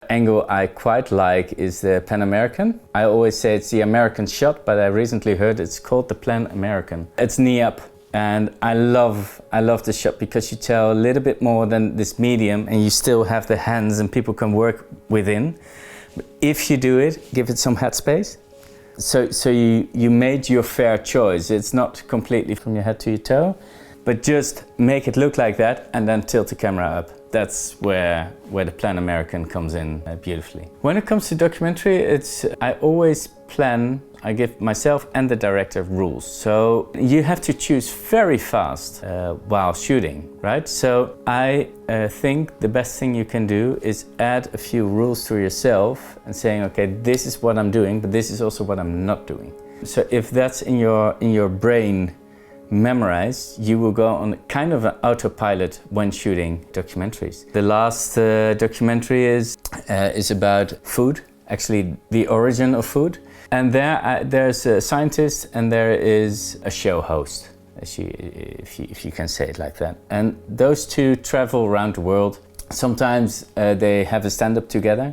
Angle I quite like is the Pan American. I always say it's the American shot, but I recently heard it's called the Pan American. It's knee up, and I love the shot because you tell a little bit more than this medium, and you still have the hands and people can work within. But if you do it, give it some head space. So you made your fair choice. It's not completely from your head to your toe, but just make it look like that and then tilt the camera up. That's where the Pan American comes in beautifully. When it comes to documentary, I always plan, I give myself and the director rules. So you have to choose very fast while shooting, right? So I think the best thing you can do is add a few rules to yourself and saying, okay, this is what I'm doing, but this is also what I'm not doing. So if that's in your brain memorized, you will go on kind of an autopilot when shooting documentaries. The last documentary is about food, actually the origin of food. And there's a scientist and there is a show host, if you can say it like that. And those two travel around the world. Sometimes they have a stand-up together,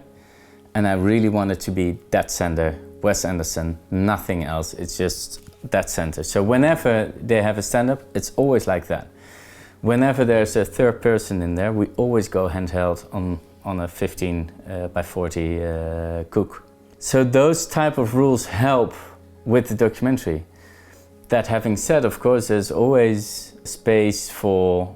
and I really want it to be that center, Wes Anderson, nothing else. It's just that center. So whenever they have a stand-up, it's always like that. Whenever there's a third person in there, we always go handheld on a 15 by 40 cook. So those type of rules help with the documentary. That having said, of course, there's always space for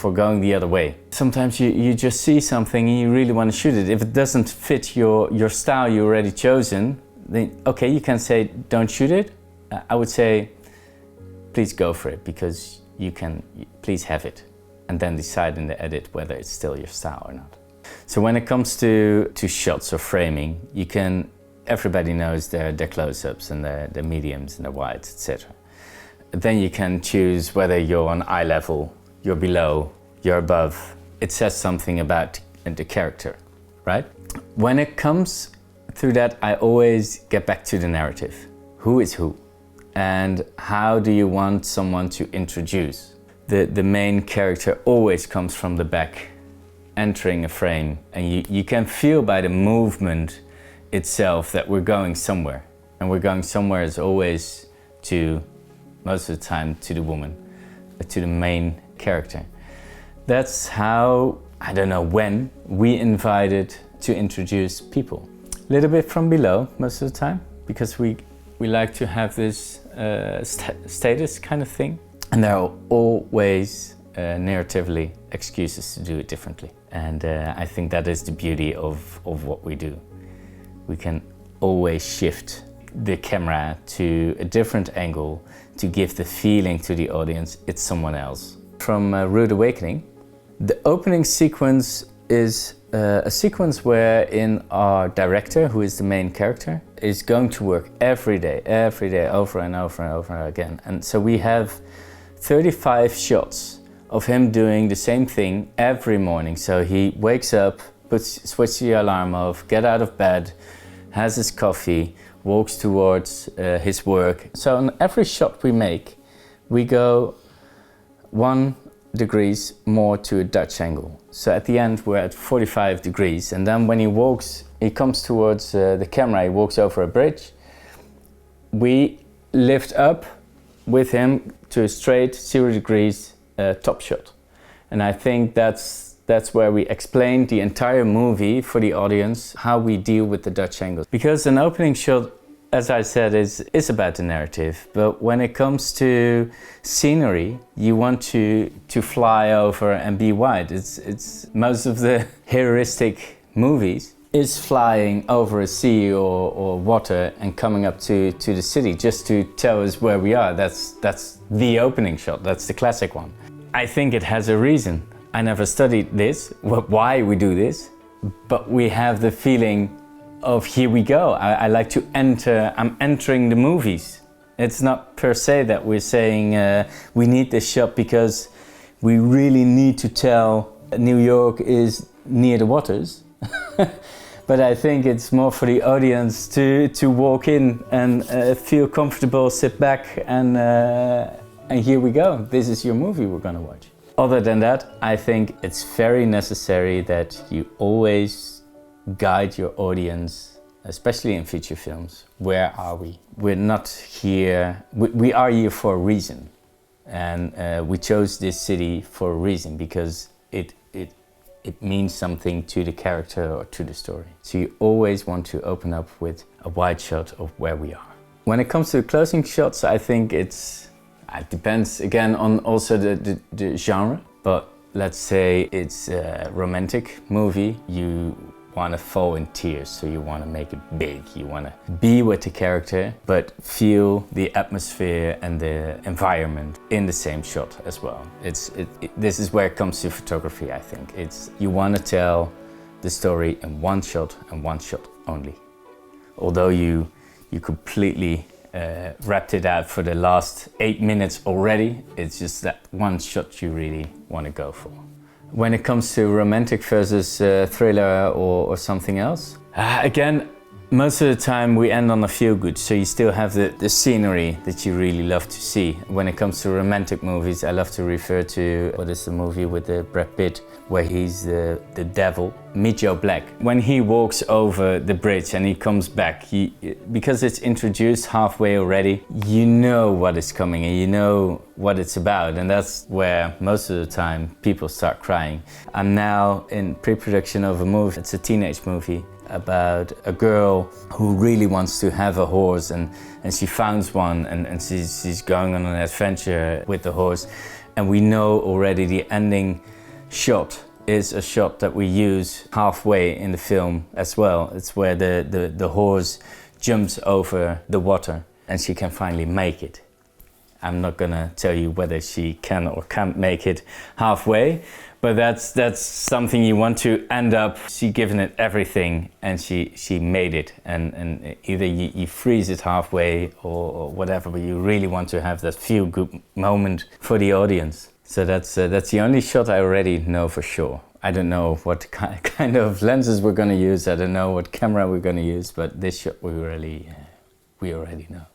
going the other way. Sometimes you just see something and you really want to shoot it. If it doesn't fit your style you already chosen, then okay, you can say don't shoot it. I would say please go for it, because please have it and then decide in the edit whether it's still your style or not. So when it comes to shots or framing, everybody knows their close-ups and their mediums and their wides, etc. Then you can choose whether you're on eye level, you're below, you're above. It says something about the character, right? When it comes through that, I always get back to the narrative. Who is who? And how do you want someone to introduce? The main character always comes from the back, entering a frame, and you can feel by the movement itself that we're going somewhere. And we're going somewhere is always most of the time, to the woman, to the main character. That's how, I don't know when, we invited to introduce people. A little bit from below most of the time, because we like to have this status kind of thing. And there are always narratively excuses to do it differently. And I think that is the beauty of what we do. We can always shift the camera to a different angle to give the feeling to the audience it's someone else. From Rude Awakening, the opening sequence is a sequence wherein our director, who is the main character, is going to work every day, over and over and over again. And so we have 35 shots of him doing the same thing every morning. So he wakes up, switches the alarm off, get out of bed, has his coffee, walks towards his work. So on every shot we make, we go 1 degree more to a Dutch angle. So at the end we're at 45 degrees, and then when he comes towards the camera, he walks over a bridge. We lift up with him to a straight 0 degrees top shot. And I think that's where we explain the entire movie for the audience, how we deal with the Dutch angles. Because an opening shot, as I said, is about the narrative. But when it comes to scenery, you want to fly over and be wide. It's most of the heroistic movies is flying over a sea or water and coming up to the city just to tell us where we are. That's the opening shot. That's the classic one. I think it has a reason. I never studied this, why we do this, but we have the feeling of here we go. I like to enter, I'm entering the movies. It's not per se that we're saying we need this shot because we really need to tell New York is near the waters. But I think it's more for the audience to walk in and feel comfortable, sit back, and here we go. This is your movie we're gonna watch. Other than that, I think it's very necessary that you always guide your audience, especially in feature films. Where are we? We're not here, we are here for a reason. And we chose this city for a reason, because it means something to the character or to the story. So you always want to open up with a wide shot of where we are. When it comes to the closing shots, I think it depends again on also the genre. But let's say it's a romantic movie, you want to fall in tears, so you want to make it big. You want to be with the character, but feel the atmosphere and the environment in the same shot as well. This is where it comes to photography, I think. You want to tell the story in one shot and one shot only. Although you completely wrapped it out for the last 8 minutes already, it's just that one shot you really want to go for. When it comes to romantic versus thriller or something else, again, most of the time we end on a feel-good, so you still have the scenery that you really love to see. When it comes to romantic movies, I love to refer to, what is the movie with Brad Pitt, where he's the devil, Meet Joe Black. When he walks over the bridge and he comes back, because it's introduced halfway already, you know what is coming and you know what it's about, and that's where most of the time people start crying. I'm now in pre-production of a movie. It's a teenage movie about a girl who really wants to have a horse, and she finds one, and she's going on an adventure with the horse. And we know already the ending shot is a shot that we use halfway in the film as well. It's where the horse jumps over the water and she can finally make it. I'm not gonna tell you whether she can or can't make it halfway, but that's something you want to end up. She given it everything and she made it, and either you freeze it halfway or whatever, but you really want to have that feel-good moment for the audience. So that's the only shot I already know for sure. I don't know what kind of lenses we're gonna use. I don't know what camera we're gonna use, but this shot we already know.